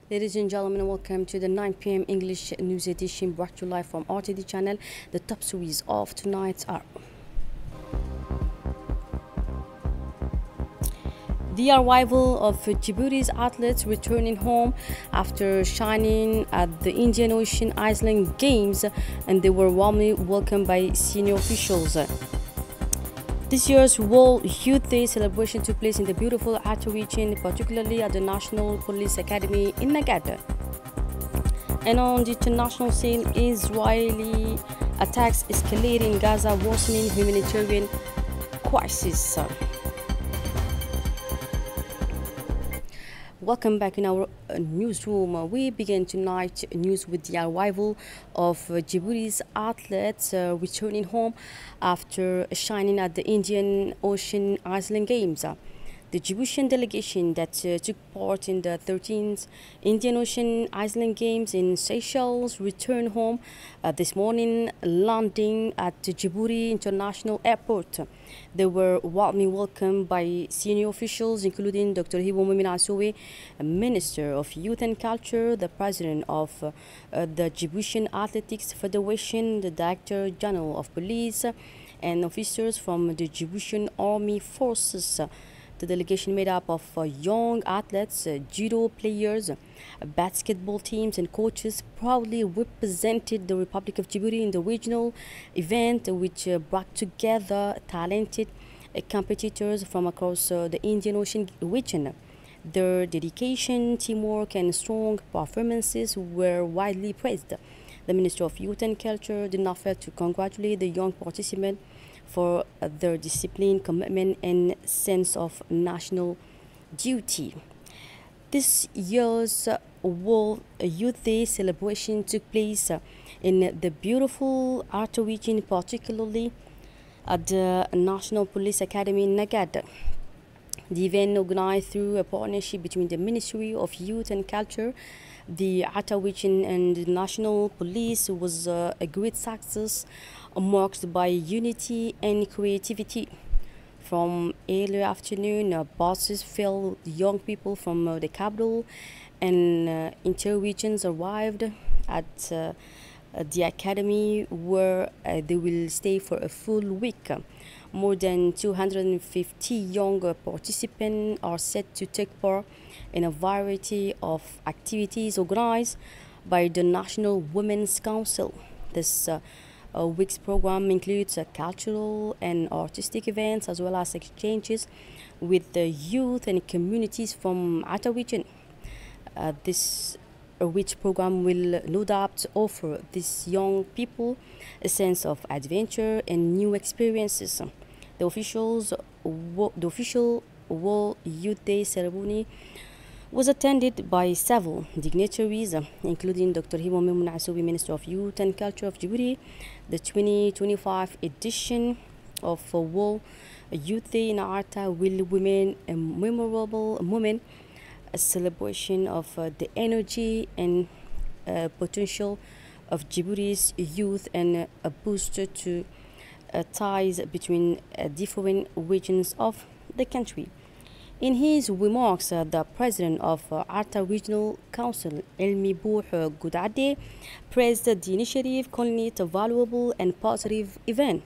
Ladies and gentlemen, welcome to the 9 p.m. English news edition brought to you live from RTD channel. The top stories of tonight are the arrival of Djibouti's athletes returning home after shining at the Indian Ocean Island Games, and they were warmly welcomed by senior officials. This year's World Youth Day celebration took place in the beautiful Atta region, particularly at the National Police Academy in Nagada. And on the international scene, Israeli attacks escalate in Gaza, worsening humanitarian crisis. Welcome back in our newsroom. We begin tonight news with the arrival of Djibouti's athletes returning home after shining at the Indian Ocean Island Games. The Djiboutian delegation that took part in the 13th Indian Ocean Island Games in Seychelles returned home this morning, landing at the Djibouti International Airport. They were warmly welcomed by senior officials, including Dr. Hibo Moumin Assowe, Minister of Youth and Culture, the President of the Djiboutian Athletics Federation, the Director General of Police, and officers from the Djiboutian Army Forces. The delegation made up of young athletes, judo players, basketball teams, and coaches proudly represented the Republic of Djibouti in the regional event, which brought together talented competitors from across the Indian Ocean region. Their dedication, teamwork, and strong performances were widely praised. The Minister of Youth and Culture did not fail to congratulate the young participants for their discipline, commitment, and sense of national duty. This year's World Youth Day celebration took place in the beautiful Atta region, particularly at the National Police Academy in Nagada. The event, organized through a partnership between the Ministry of Youth and Culture, the Atta region, and the National Police, was a great success, marked by unity and creativity. From early afternoon, buses filled young people from the capital and inter-regions arrived at the academy, where they will stay for a full week. More than 250 young participants are set to take part in a variety of activities organized by the National Women's Council. This week's program includes cultural and artistic events, as well as exchanges with the youth and communities from Atta region. This which program will no doubt offer these young people a sense of adventure and new experiences. The official World Youth Day ceremony was attended by several dignitaries, including Dr. Hibo Moumin Assowe, Minister of Youth and Culture of Djibouti. The 2025 edition of World Youth Day in Atta will remain a memorable moment, a celebration of the energy and potential of Djibouti's youth, and a booster to ties between different regions of the country. In his remarks, the president of Atta Regional Council, Elmi Bouh Goudade, praised the initiative, calling it a valuable and positive event.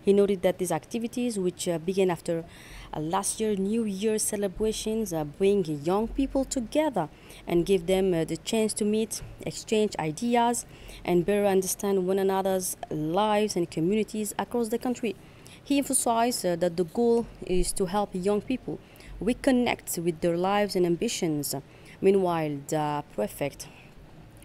He noted that these activities, which began after last year's New Year celebrations, bring young people together and give them the chance to meet, exchange ideas, and better understand one another's lives and communities across the country. He emphasized that the goal is to help young people reconnect with their lives and ambitions. Meanwhile, the prefect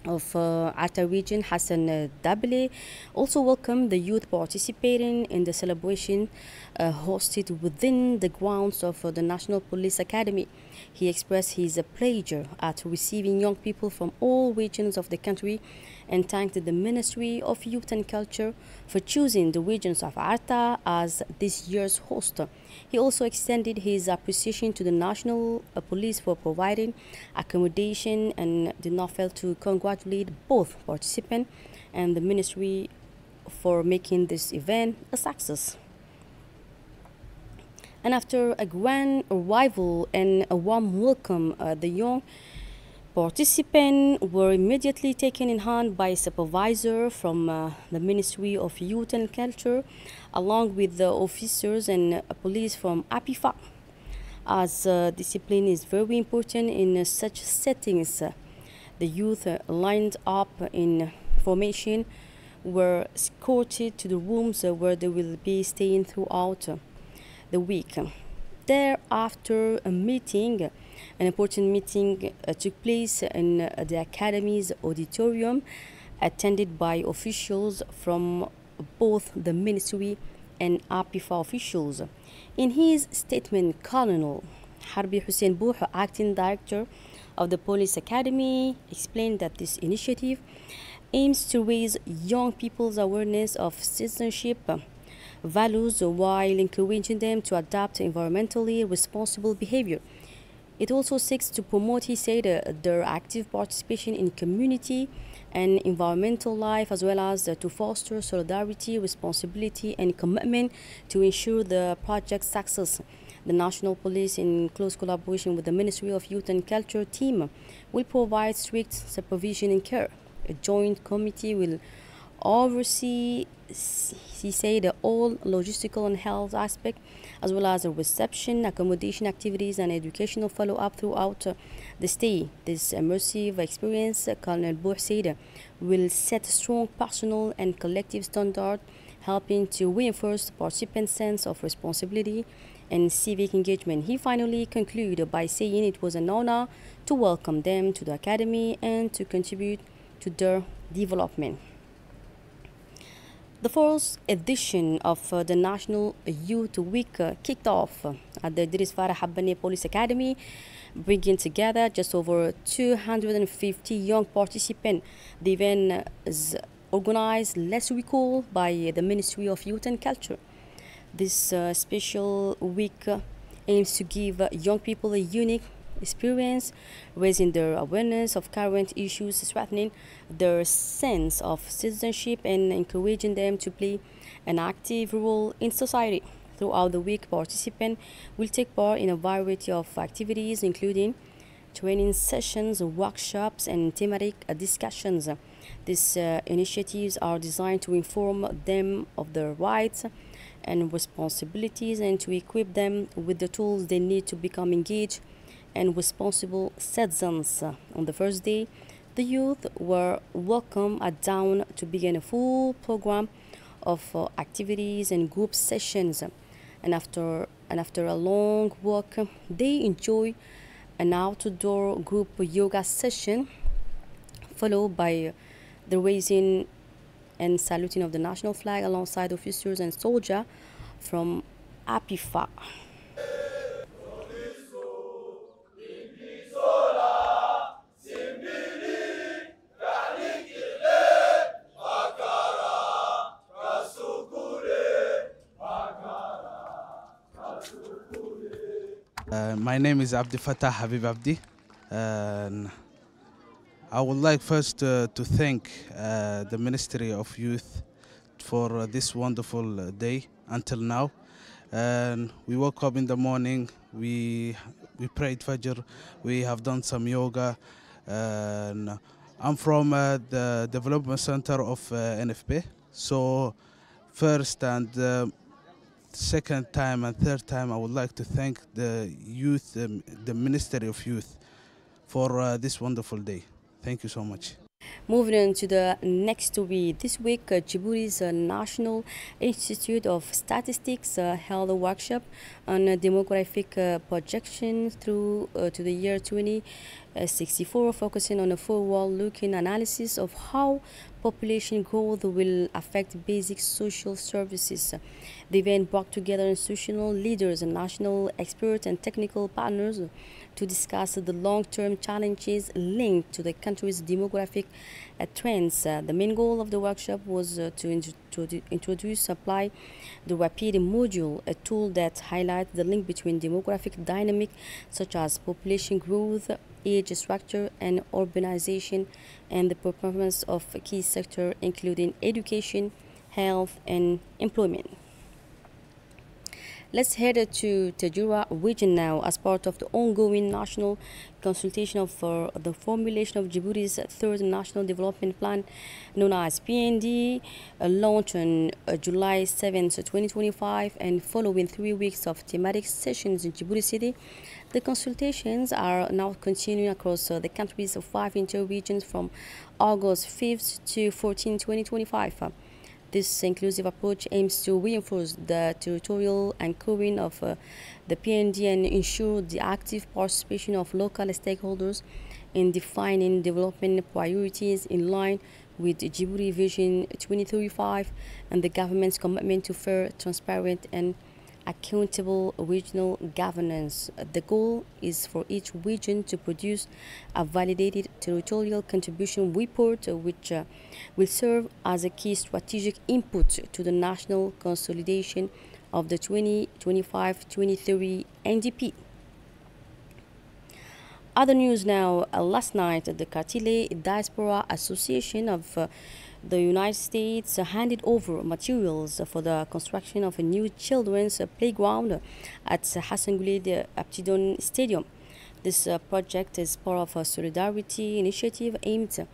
of Atta region, Hassan Dabile, also welcomed the youth participating in the celebration hosted within the grounds of the National Police Academy. He expressed his pleasure at receiving young people from all regions of the country and thanked the Ministry of Youth and Culture for choosing the regions of Atta as this year's host. He also extended his appreciation to the National Police for providing accommodation and did not fail to congratulate both participants and the Ministry for making this event a success. And after a grand arrival and a warm welcome, the young Participants were immediately taken in hand by a supervisor from the Ministry of Youth and Culture, along with the officers and police from APIFA, as discipline is very important in such settings. The youth lined up in formation were escorted to the rooms where they will be staying throughout the week. Thereafter, an important meeting took place in the Academy's auditorium, attended by officials from both the Ministry and APIFA officials. In his statement, Colonel Harbi Hussein Bouh, acting director of the Police Academy, explained that this initiative aims to raise young people's awareness of citizenship values while encouraging them to adopt environmentally responsible behavior. It also seeks to promote, he said, their active participation in community and environmental life, as well as to foster solidarity, responsibility, and commitment to ensure the project's success. The National Police, in close collaboration with the Ministry of Youth and Culture team, will provide strict supervision and care. A joint committee will oversee, he said, all logistical and health aspects, as well as the reception, accommodation activities, and educational follow-up throughout the stay. This immersive experience, Colonel Bouh said, will set a strong personal and collective standard, helping to reinforce the participants' sense of responsibility and civic engagement. He finally concluded by saying it was an honor to welcome them to the Academy and to contribute to their development. The fourth edition of the National Youth Week kicked off at the Idriss Farah Habbani Police Academy, bringing together just over 250 young participants. The event is organized, let's recall, by the Ministry of Youth and Culture. This special week aims to give young people a unique experience, raising their awareness of current issues threatening their sense of citizenship and encouraging them to play an active role in society. Throughout the week, participants will take part in a variety of activities, including training sessions, workshops, and thematic discussions. These initiatives are designed to inform them of their rights and responsibilities and to equip them with the tools they need to become engaged and responsible citizens. On the first day, the youth were welcomed at dawn to begin a full program of activities and group sessions. And after a long walk, they enjoy an outdoor group yoga session, followed by the raising and saluting of the national flag alongside officers and soldiers from APIFA. My name is Abdi Fattah Habib Abdi. And I would like first to thank the Ministry of Youth for this wonderful day until now. And we woke up in the morning, we prayed Fajr, we have done some yoga. And I'm from the Development Center of NFP. So first and second time and third time, I would like to thank the youth, the Ministry of Youth, for this wonderful day. Thank you so much. Moving on to the next story. This week, Djibouti's National Institute of Statistics held a workshop on demographic projections through to the year 2064, focusing on a forward-looking analysis of how population growth will affect basic social services. The event brought together institutional leaders and national experts and technical partners to discuss the long-term challenges linked to the country's demographic trends. The main goal of the workshop was to apply the Rapid module, a tool that highlights the link between demographic dynamics such as population growth, age structure, and urbanization, and the performance of key sectors including education, health, and employment. Let's head to Tajura region now as part of the ongoing national consultation for the formulation of Djibouti's third national development plan, known as PND, launched on July 7th, 2025, and following 3 weeks of thematic sessions in Djibouti City. The consultations are now continuing across the country's 5 inter-regions from August 5th to 14th, 2025. This inclusive approach aims to reinforce the territorial anchoring of the PND and ensure the active participation of local stakeholders in defining development priorities in line with Djibouti Vision 2035 and the government's commitment to fair, transparent, and accountable regional governance. The goal is for each region to produce a validated territorial contribution report, which will serve as a key strategic input to the national consolidation of the 2025-2030 NDP. Other news now. Last night, the Kartile Diaspora Association of the United States handed over materials for the construction of a new children's playground at Hassan Guled Aptidon Stadium. This project is part of a solidarity initiative aimed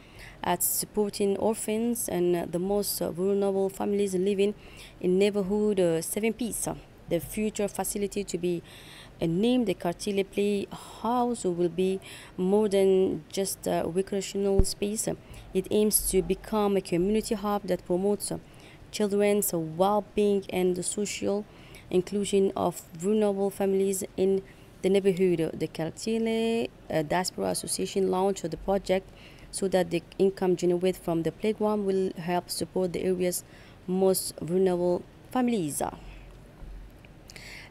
at supporting orphans and the most vulnerable families living in neighborhood 7Ps. The future facility, to be named the Kartile Playhouse, will be more than just a recreational space. It aims to become a community hub that promotes children's well-being and the social inclusion of vulnerable families in the neighborhood. The Kartile Diaspora Association launched the project so that the income generated from the playground will help support the area's most vulnerable families.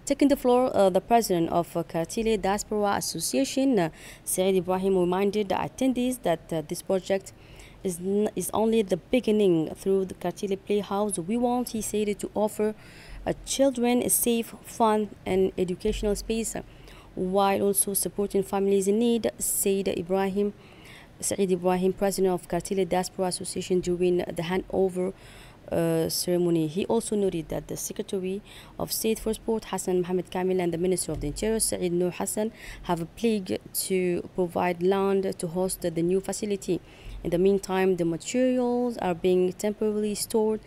Taking the floor, the president of Kartile Diaspora Association, Saeed Ibrahim, reminded the attendees that this project is only the beginning. Through the Kartile Playhouse, we want, he said, to offer children a safe, fun, and educational space, while also supporting families in need, said Saeed Ibrahim, president of Kartile Diaspora Association, during the handover ceremony. He also noted that the Secretary of State for Sport, Hassan Mohamed Kamil, and the Minister of the Interior, Saeed Noor Hassan, have pledged to provide land to host the new facility. In the meantime, the materials are being temporarily stored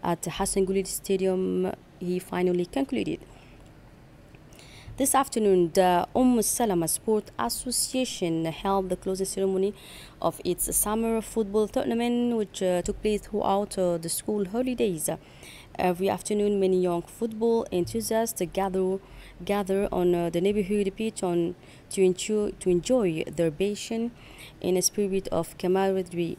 at Hassan Gulid Stadium, he finally concluded. This afternoon, the Salama Sport Association held the closing ceremony of its summer football tournament, which took place throughout the school holidays. Every afternoon, many young football enthusiasts gather on the neighborhood pitch to enjoy their passion in a spirit of camaraderie.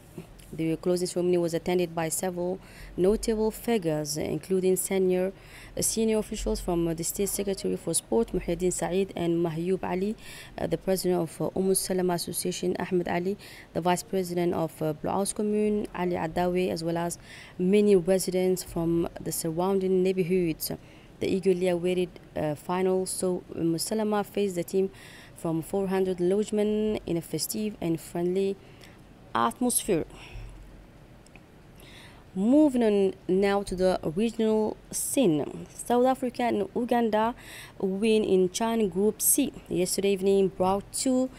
The closing ceremony was attended by several notable figures, including senior officials from the State Secretary for Sport, Muhyiddin Saeed, and Mahyoub Ali, the president of Salama Association, Ahmed Ali, the vice president of Blue House Commune, Ali Adawi, as well as many residents from the surrounding neighborhoods. The eagerly awaited final saw Salama face the team from 400 Logemen in a festive and friendly atmosphere. Moving on now to the regional scene. South Africa and Uganda win in Chan Group C. Yesterday evening brought two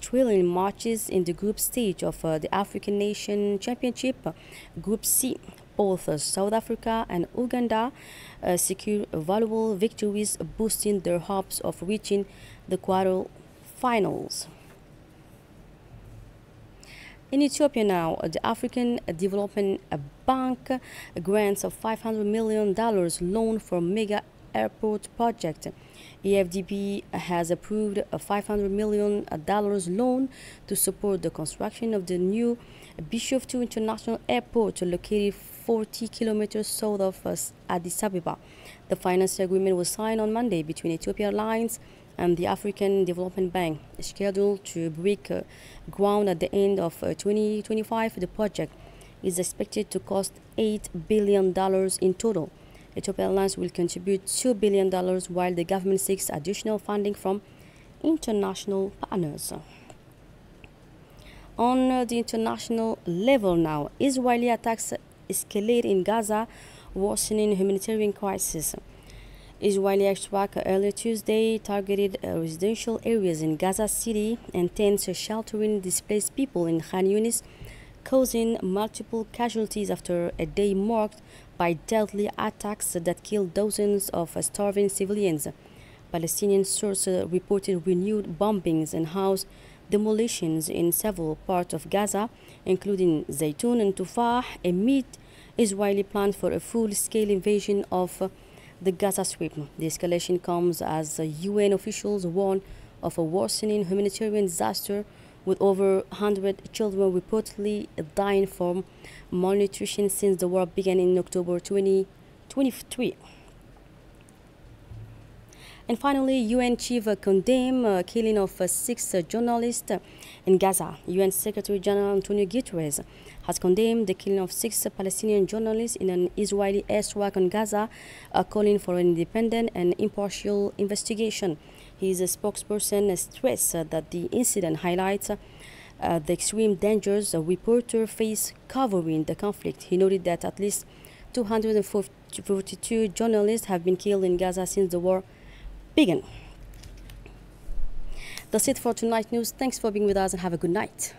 thrilling matches in the group stage of the African Nation Championship. Group C, both South Africa and Uganda secured valuable victories, boosting their hopes of reaching the quarterfinals. In Ethiopia now, the African Development Bank grants a $500 million loan for mega airport project. EFDB has approved a $500 million loan to support the construction of the new Bishoftu International Airport, located 40 kilometers south of Addis Ababa. The financing agreement was signed on Monday between Ethiopia Airlines and the African Development Bank, scheduled to break ground at the end of 2025. The project is expected to cost $8 billion in total. Ethiopia Airlines will contribute $2 billion, while the government seeks additional funding from international partners. On the international level now, Israeli attacks escalate in Gaza, worsening humanitarian crisis. Israeli airstrike earlier Tuesday targeted residential areas in Gaza City and tents sheltering displaced people in Khan Yunis, causing multiple casualties after a day marked by deadly attacks that killed dozens of starving civilians. Palestinian sources reported renewed bombings and house demolitions in several parts of Gaza, including Zaytun and Tufah, amid Israeli plans for a full-scale invasion of the Gaza Strip. The escalation comes as UN officials warn of a worsening humanitarian disaster, with over 100 children reportedly dying from malnutrition since the war began in October 2023. And finally, UN chief condemned killing of 6 journalists in Gaza. UN Secretary General Antonio Guterres has condemned the killing of 6 Palestinian journalists in an Israeli airstrike on Gaza, calling for an independent and impartial investigation. His spokesperson stressed that the incident highlights the extreme dangers reporters face covering the conflict. He noted that at least 242 journalists have been killed in Gaza since the war began. That's it for tonight's news. Thanks for being with us and have a good night.